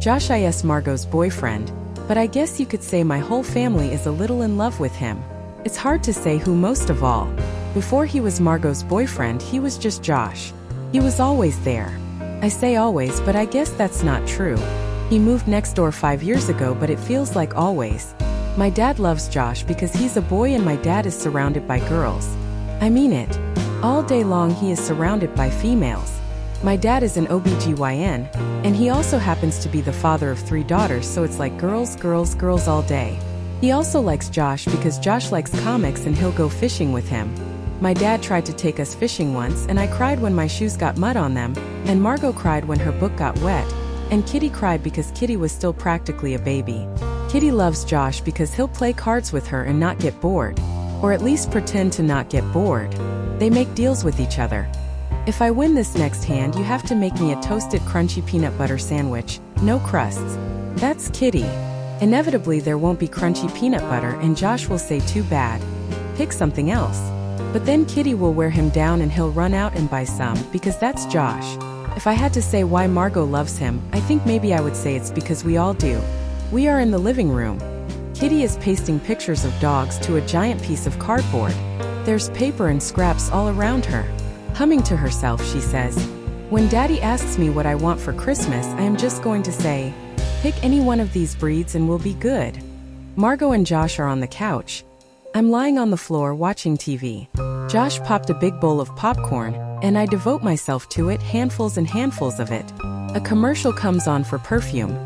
Josh is Margot's boyfriend, but I guess you could say my whole family is a little in love with him. It's hard to say who most of all. Before he was Margot's boyfriend, he was just Josh. He was always there. I say always, but I guess that's not true. He moved next door 5 years ago, but it feels like always. My dad loves Josh because he's a boy and my dad is surrounded by girls. I mean it. All day long he is surrounded by females. My dad is an OBGYN, and he also happens to be the father of 3 daughters, so it's like girls, girls, girls all day. He also likes Josh because Josh likes comics and he'll go fishing with him. My dad tried to take us fishing once and I cried when my shoes got mud on them, and Margot cried when her book got wet, and Kitty cried because Kitty was still practically a baby. Kitty loves Josh because he'll play cards with her and not get bored. Or at least pretend to not get bored. They make deals with each other. If I win this next hand, you have to make me a toasted crunchy peanut butter sandwich, no crusts. That's Kitty. Inevitably there won't be crunchy peanut butter and Josh will say too bad. Pick something else. But then Kitty will wear him down and he'll run out and buy some, because that's Josh. If I had to say why Margot loves him, I think maybe I would say it's because we all do. We are in the living room. Kitty is pasting pictures of dogs to a giant piece of cardboard. There's paper and scraps all around her. Humming to herself, she says, "When Daddy asks me what I want for Christmas, I am just going to say, pick any one of these breeds and we'll be good." Margot and Josh are on the couch. I'm lying on the floor watching TV. Josh popped a big bowl of popcorn, and I devote myself to it, handfuls and handfuls of it. A commercial comes on for perfume.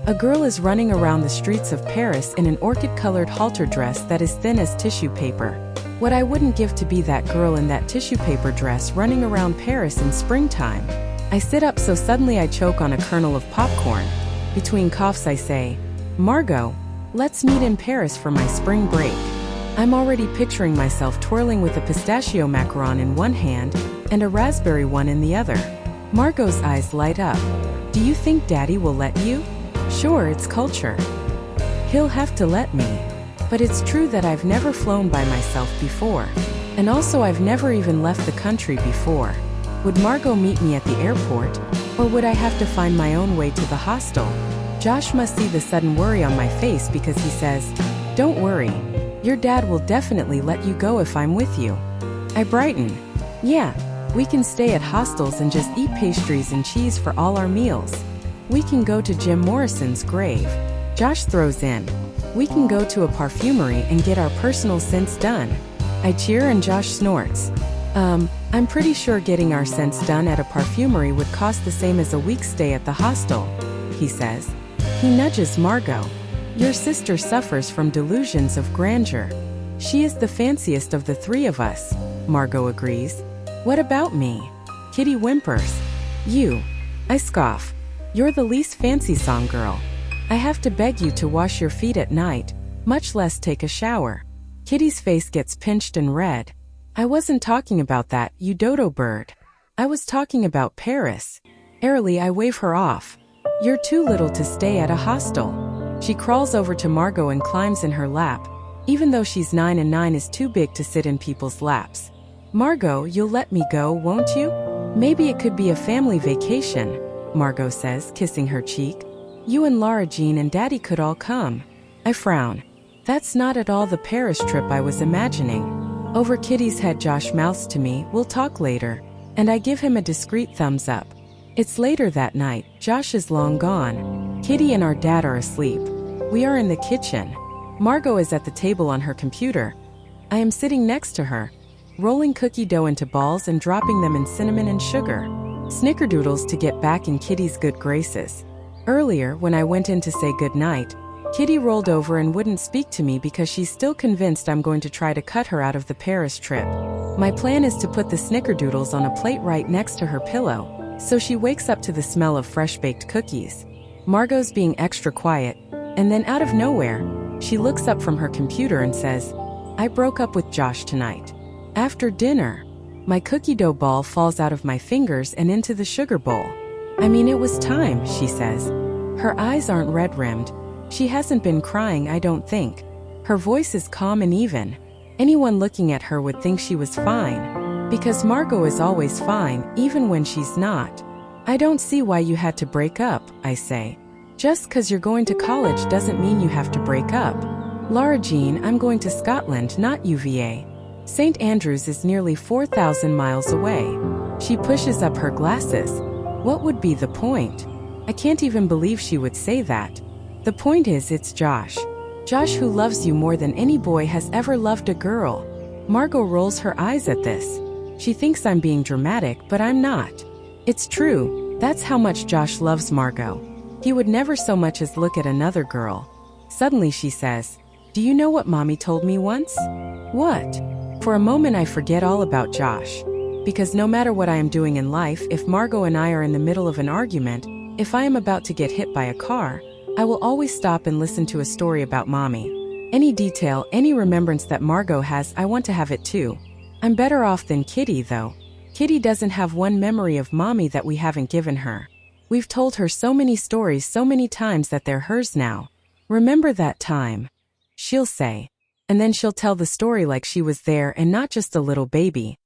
A girl is running around the streets of Paris in an orchid-colored halter dress that is thin as tissue paper. What I wouldn't give to be that girl in that tissue paper dress running around Paris in springtime. I sit up so suddenly I choke on a kernel of popcorn. Between coughs I say, "Margot, let's meet in Paris for my spring break." I'm already picturing myself twirling with a pistachio macaron in one hand and a raspberry one in the other. Margot's eyes light up. "Do you think Daddy will let you?" "Sure, it's culture. He'll have to let me. But it's true that I've never flown by myself before. And also I've never even left the country before. Would Margot meet me at the airport? Or would I have to find my own way to the hostel?" Josh must see the sudden worry on my face because he says, "Don't worry. Your dad will definitely let you go if I'm with you." I brighten. "Yeah, we can stay at hostels and just eat pastries and cheese for all our meals. We can go to Jim Morrison's grave." Josh throws in, "We can go to a perfumery and get our personal scents done." I cheer and Josh snorts. I'm pretty sure getting our scents done at a perfumery would cost the same as a week's stay at the hostel," he says. He nudges Margot. "Your sister suffers from delusions of grandeur. She is the fanciest of the 3 of us," Margot agrees. "What about me?" Kitty whimpers. "You." I scoff. "You're the least fancy song girl. I have to beg you to wash your feet at night, much less take a shower." Kitty's face gets pinched and red. "I wasn't talking about that, you dodo bird. I was talking about Paris." Airily I wave her off. "You're too little to stay at a hostel." She crawls over to Margot and climbs in her lap, even though she's 9 and 9 is too big to sit in people's laps. "Margot, you'll let me go, won't you?" "Maybe it could be a family vacation," Margot says, kissing her cheek. "You and Lara Jean and Daddy could all come." I frown. That's not at all the Paris trip I was imagining. Over Kitty's head Josh mouths to me, "We'll talk later," and I give him a discreet thumbs up. It's later that night. Josh is long gone. Kitty and our dad are asleep. We are in the kitchen. Margot is at the table on her computer. I am sitting next to her, rolling cookie dough into balls and dropping them in cinnamon and sugar. Snickerdoodles to get back in Kitty's good graces. Earlier, when I went in to say goodnight, Kitty rolled over and wouldn't speak to me because she's still convinced I'm going to try to cut her out of the Paris trip. My plan is to put the snickerdoodles on a plate right next to her pillow, so she wakes up to the smell of fresh-baked cookies. Margot's being extra quiet, and then out of nowhere, she looks up from her computer and says, "I broke up with Josh tonight." After dinner, my cookie dough ball falls out of my fingers and into the sugar bowl. "I mean, it was time," she says. Her eyes aren't red-rimmed. She hasn't been crying, I don't think. Her voice is calm and even. Anyone looking at her would think she was fine. Because Margot is always fine, even when she's not. "I don't see why you had to break up," I say. Just 'cause you're going to college doesn't mean you have to break up. Lara Jean, I'm going to Scotland, not UVA. St. Andrews is nearly 4,000 miles away. She pushes up her glasses. What would be the point? I can't even believe she would say that. The point is, it's Josh. Josh, who loves you more than any boy has ever loved a girl. Margot rolls her eyes at this. She thinks I'm being dramatic, but I'm not. It's true. That's how much Josh loves Margot. He would never so much as look at another girl. Suddenly she says, "Do you know what Mommy told me once?" "What?" For a moment I forget all about Josh. Because no matter what I am doing in life, if Margot and I are in the middle of an argument, if I am about to get hit by a car, I will always stop and listen to a story about Mommy. Any detail, any remembrance that Margot has, I want to have it too. I'm better off than Kitty, though. Kitty doesn't have one memory of Mommy that we haven't given her. We've told her so many stories so many times that they're hers now. "Remember that time?" she'll say. And then she'll tell the story like she was there and not just a little baby.